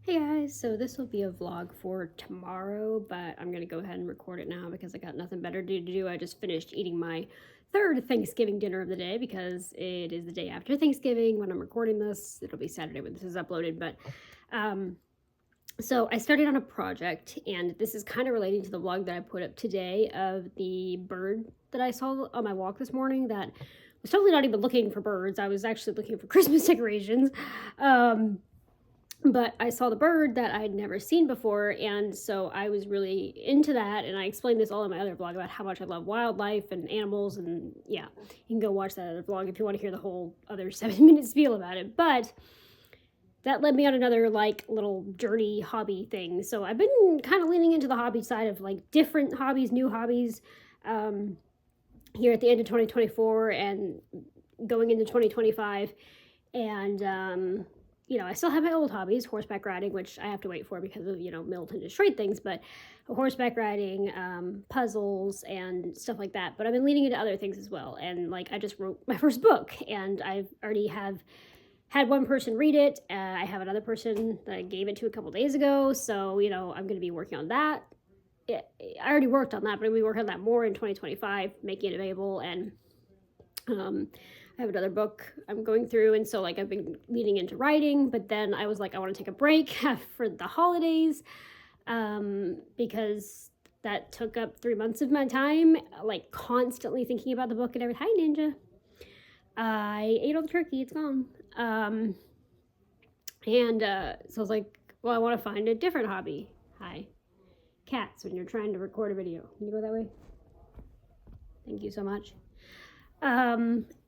Hey guys, so this will be a vlog for tomorrow, but I'm gonna go ahead and record it now because I got nothing better to do. I just finished eating my third Thanksgiving dinner of the day because it is the day after Thanksgiving when I'm recording this. It'll be Saturday when this is uploaded, but um, so I started on a project, and this is kind of relating to the vlog that I put up today of the bird that I saw on my walk this morning that was totally not even looking for birds. I was actually looking for Christmas decorations. But I saw the bird that I'd never seen before, and so I was really into that. And I explained this all in my other vlog about how much I love wildlife and animals, and yeah, you can go watch that other vlog if you want to hear the whole other 7 minute spiel about it. But that led me on another like little journey hobby thing. So I've been kind of leaning into the hobby side of like different hobbies, new hobbies, here at the end of 2024 and going into 2025, and I still have my old hobbies, horseback riding, which I have to wait for because of, Milton destroyed things, but horseback riding, puzzles, and stuff like that. But I've been leaning into other things as well. And like, I just wrote my first book, and I've already had one person read it. I have another person that I gave it to a couple days ago. So, I'm going to be working on that. I already worked on that, but I'm going to be working on that more in 2025, making it available. And I have another book I'm going through, and so like I've been leading into writing, but then I was like, I want to take a break for the holidays, because that took up 3 months of my time, like constantly thinking about the book and everything. Hi, Ninja. I ate all the turkey; it's gone. And so I was like, well, I want to find a different hobby. Hi, cats. When you're trying to record a video, can you go that way? Thank you so much.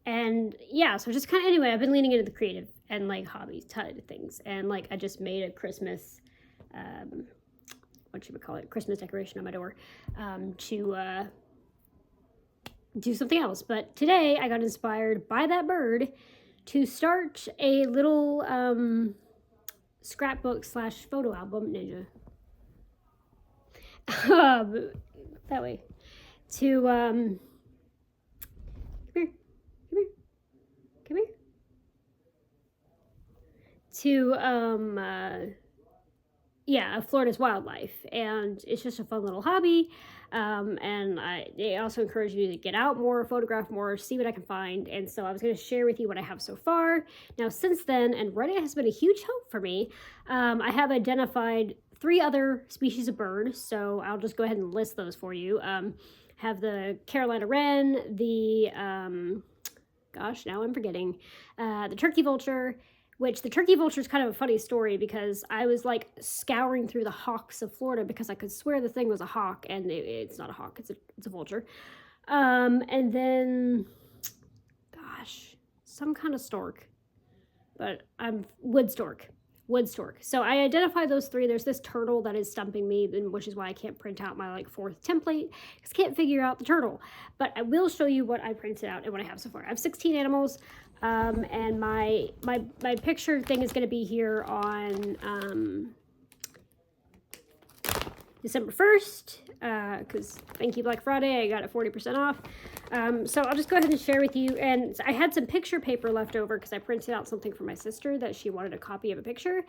And yeah, so just kind of, anyway, I've been leaning into the creative and like hobbies type of things, and like I just made a Christmas, what should we call it, Christmas decoration on my door, to do something else. But today I got inspired by that bird to start a little scrapbook slash photo album. Ninja. That way. To come here, come here, come here. To yeah, Florida's wildlife, and it's just a fun little hobby. And they also encourage you to get out more, photograph more, see what I can find. And so I was going to share with you what I have so far. Now, since then, and Reddit has been a huge help for me, I have identified 3 other species of bird. So I'll just go ahead and list those for you. Have the Carolina wren, the gosh, now I'm forgetting, the turkey vulture, which the turkey vulture is kind of a funny story because I was like scouring through the hawks of Florida because I could swear the thing was a hawk, and it's not a hawk, it's a vulture. And then, gosh, some kind of stork, but I'm wood stork. So I identify those 3. There's this turtle that is stumping me, which is why I can't print out my like 4th template because I can't figure out the turtle. But I will show you what I printed out and what I have so far. I have 16 animals, and my picture thing is going to be here on December 1st, because thank you Black Friday, I got it 40% off. So I'll just go ahead and share with you. And I had some picture paper left over because I printed out something for my sister that she wanted a copy of a picture.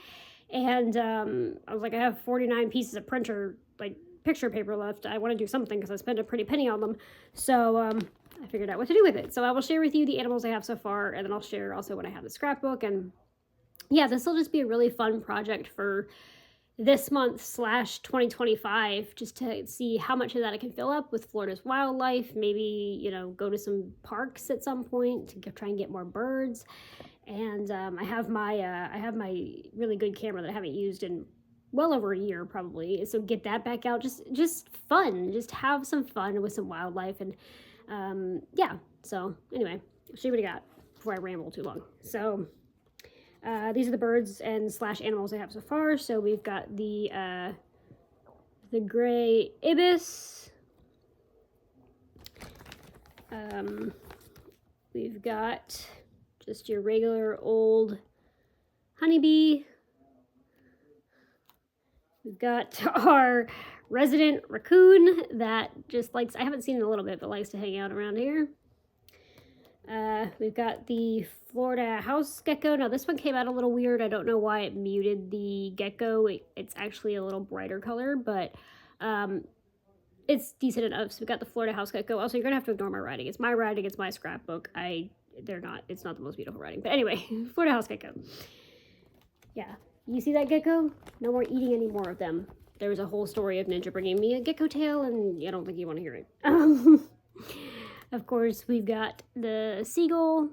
And I was like, I have 49 pieces of picture paper left. I want to do something because I spent a pretty penny on them. So I figured out what to do with it. So I will share with you the animals I have so far, and then I'll share also when I have the scrapbook. And yeah, this will just be a really fun project for this month / 2025, just to see how much of that I can fill up with Florida's wildlife. Maybe, go to some parks at some point to try and get more birds. And I have my really good camera that I haven't used in well over a year probably. So get that back out. Just fun. Just have some fun with some wildlife. And yeah. So anyway, I'll show you what I got before I ramble too long. So these are the birds and / animals I have so far. So we've got the gray ibis. We've got just your regular old honeybee. We've got our resident raccoon that just likes, I haven't seen it in a little bit, but likes to hang out around here. We've got the Florida house gecko. Now this one came out a little weird. I don't know why it muted the gecko. It's actually a little brighter color, but it's decent enough. So we got the Florida house gecko. Also, you're gonna have to ignore my writing. It's my writing. It's my scrapbook. It's not the most beautiful writing. But anyway, Florida house gecko. Yeah, you see that gecko? No more eating any more of them. There was a whole story of Ninja bringing me a gecko tail, and I don't think you want to hear it. Of course, we've got the seagull.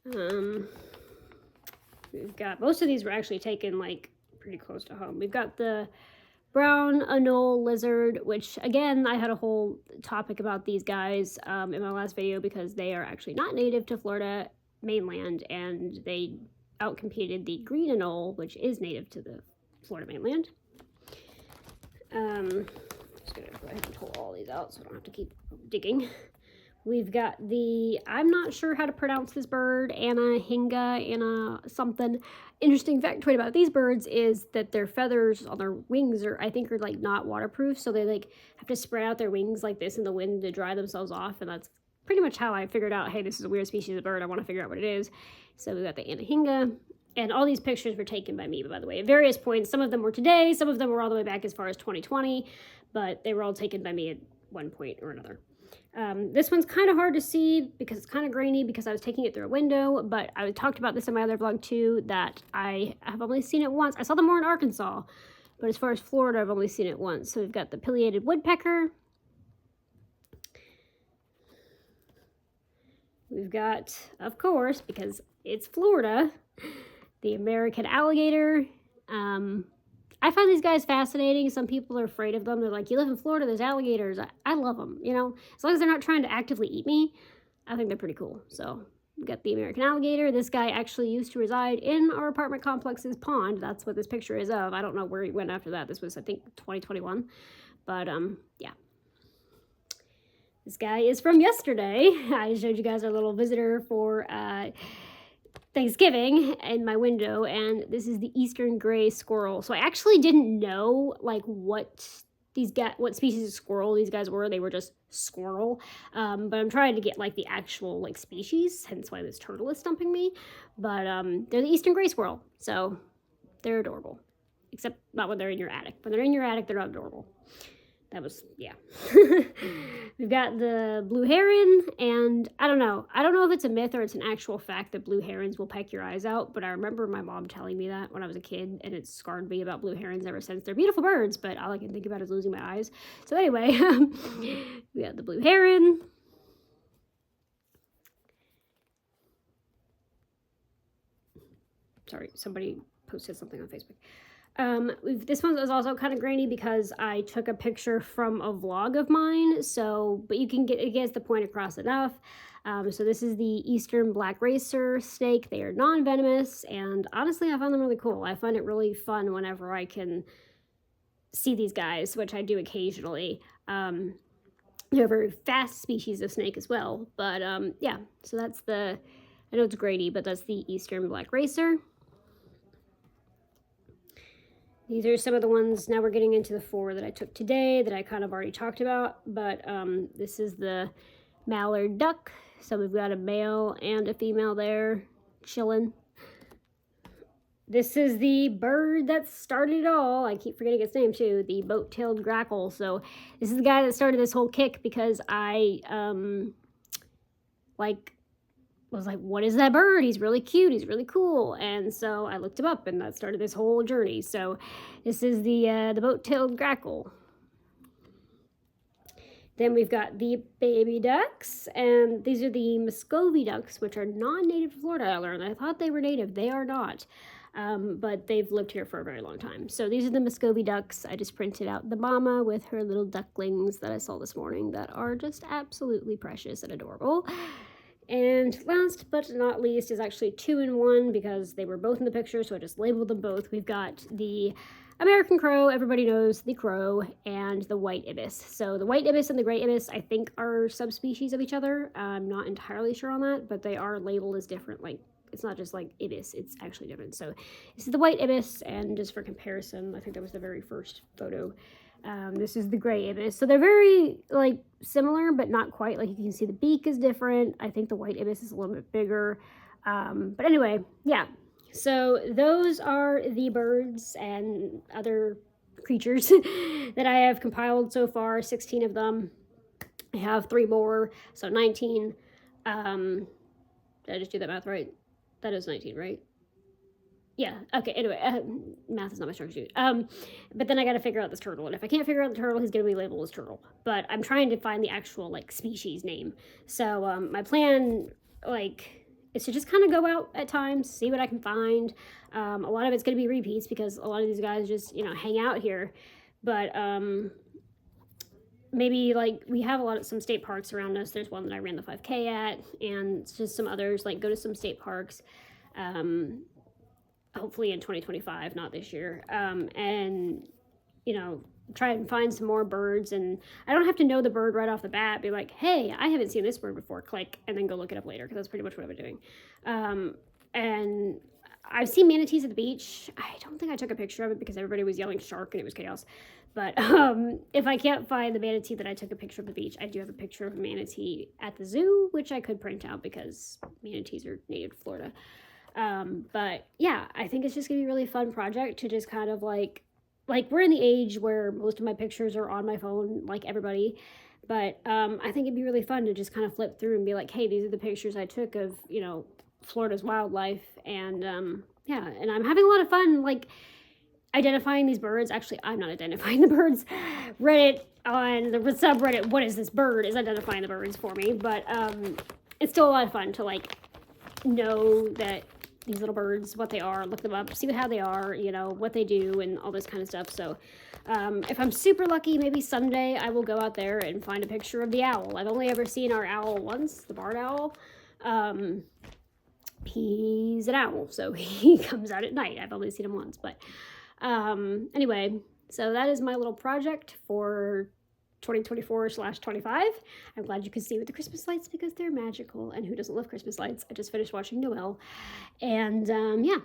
We've got, most of these were actually taken like pretty close to home. We've got the brown anole lizard, which again, I had a whole topic about these guys in my last video because they are actually not native to Florida mainland, and they outcompeted the green anole, which is native to the Florida mainland. Just gonna go ahead and pull all these out so I don't have to keep digging. We've got the, I'm not sure how to pronounce this bird, Anna something. Interesting factoid about these birds is that their feathers on their wings are like not waterproof, so they like have to spread out their wings like this in the wind to dry themselves off, and that's pretty much how I figured out, hey, this is a weird species of bird, I want to figure out what it is. So we got the Anna, and all these pictures were taken by me, by the way, at various points. Some of them were today, some of them were all the way back as far as 2020, but they were all taken by me at one point or another. This one's kind of hard to see because it's kind of grainy because I was taking it through a window, but I talked about this in my other vlog too, that I have only seen it once. I saw them more in Arkansas, but as far as Florida, I've only seen it once. So we've got the pileated woodpecker. We've got, of course, because it's Florida, the American alligator. I find these guys fascinating. Some people are afraid of them. They're like, you live in Florida, there's alligators. I love them, as long as they're not trying to actively eat me, I think they're pretty cool. So we've got the American alligator. This guy actually used to reside in our apartment complex's pond. That's what this picture is of. I don't know where he went after that. This was, I think, 2021. But yeah. This guy is from yesterday. I showed you guys our little visitor for Thanksgiving in my window, and this is the eastern gray squirrel. So I actually didn't know like what species of squirrel these guys were. They were just squirrel, but I'm trying to get like the actual like species, hence why this turtle is stumping me. But they're the eastern gray squirrel, so they're adorable, except not when they're in your attic. When they're in your attic, they're not adorable. That was, yeah. We've got the blue heron, and I don't know if it's a myth or it's an actual fact that blue herons will peck your eyes out, but I remember my mom telling me that when I was a kid, and it scarred me about blue herons ever since. They're beautiful birds, but all I can think about is losing my eyes. So anyway, we got the blue heron. Sorry, somebody posted something on Facebook. This one was also kind of grainy because I took a picture from a vlog of mine, but you can it gets the point across enough. So this is the eastern black racer snake. They are non-venomous, and honestly, I found them really cool. I find it really fun whenever I can see these guys, which I do occasionally. They're a very fast species of snake as well, but yeah, so that's I know it's grainy, but that's the eastern black racer. These are some of the ones, now we're getting into the 4 that I took today that I kind of already talked about, but this is the mallard duck. So we've got a male and a female there chilling. This is the bird that started it all. I keep forgetting its name too, the boat-tailed grackle. So this is the guy that started this whole kick because I was like, what is that bird? He's really cute. He's really cool. And so I looked him up, and that started this whole journey. So this is the boat-tailed grackle. Then we've got the baby ducks, and these are the Muscovy ducks, which are non-native to Florida, I learned. I thought they were native. They are not, but they've lived here for a very long time. So these are the Muscovy ducks. I just printed out the mama with her little ducklings that I saw this morning that are just absolutely precious and adorable. And last but not least is actually 2 in 1 because they were both in the picture, so I just labeled them both. We've got the American crow, everybody knows the crow, and the white ibis. So the white ibis and the gray ibis, I think, are subspecies of each other. I'm not entirely sure on that, but they are labeled as different. Like, it's not just like ibis, it's actually different. So this is the white ibis, and just for comparison, I think that was the very first photo. This is the gray ibis. So they're very like similar, but not quite. Like you can see the beak is different. I think the white ibis is a little bit bigger. But anyway, yeah. So those are the birds and other creatures that I have compiled so far, 16 of them. I have 3 more, so 19. Did I just do that math right? That is 19, right? Yeah, okay, anyway, math is not my strong suit. But then I gotta figure out this turtle, and if I can't figure out the turtle, he's gonna be labeled as turtle. But I'm trying to find the actual, like, species name. So, my plan, like, is to just kind of go out at times, see what I can find. A lot of it's gonna be repeats, because a lot of these guys just, you know, hang out here. But, maybe like we have some state parks around us. There's one that I ran the 5K at, and just some others, like go to some state parks. Hopefully in 2025, not this year. And, you know, try and find some more birds. And I don't have to know the bird right off the bat. Be like, hey, I haven't seen this bird before. Click, and then go look it up later, because that's pretty much what I've been doing. And I've seen manatees at the beach. I don't think I took a picture of it because everybody was yelling shark and it was chaos. But if I can't find the manatee that I took a picture of the beach, I do have a picture of a manatee at the zoo, which I could print out because manatees are native to Florida. But yeah, I think it's just gonna be a really fun project to just kind of like we're in the age where most of my pictures are on my phone, like everybody. But I think it'd be really fun to just kind of flip through and be like, hey, these are the pictures I took of, you know, Florida's wildlife. And yeah, and I'm having a lot of fun, like, identifying these birds. Actually, I'm not identifying the birds. Reddit on the subreddit, what is this bird, is identifying the birds for me. But it's still a lot of fun to, like, know that these little birds, what they are, look them up, see how they are, you know, what they do, and all this kind of stuff. So if I'm super lucky, maybe someday I will go out there and find a picture of the owl. I've only ever seen our owl once, the barred owl. He's an owl, so he comes out at night. I've only seen him once. But anyway, so that is my little project for 2024/25. I'm glad you could see with the Christmas lights because they're magical, and who doesn't love Christmas lights? I just finished watching Noel, and yeah,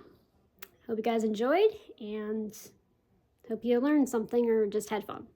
hope you guys enjoyed, and hope you learned something or just had fun.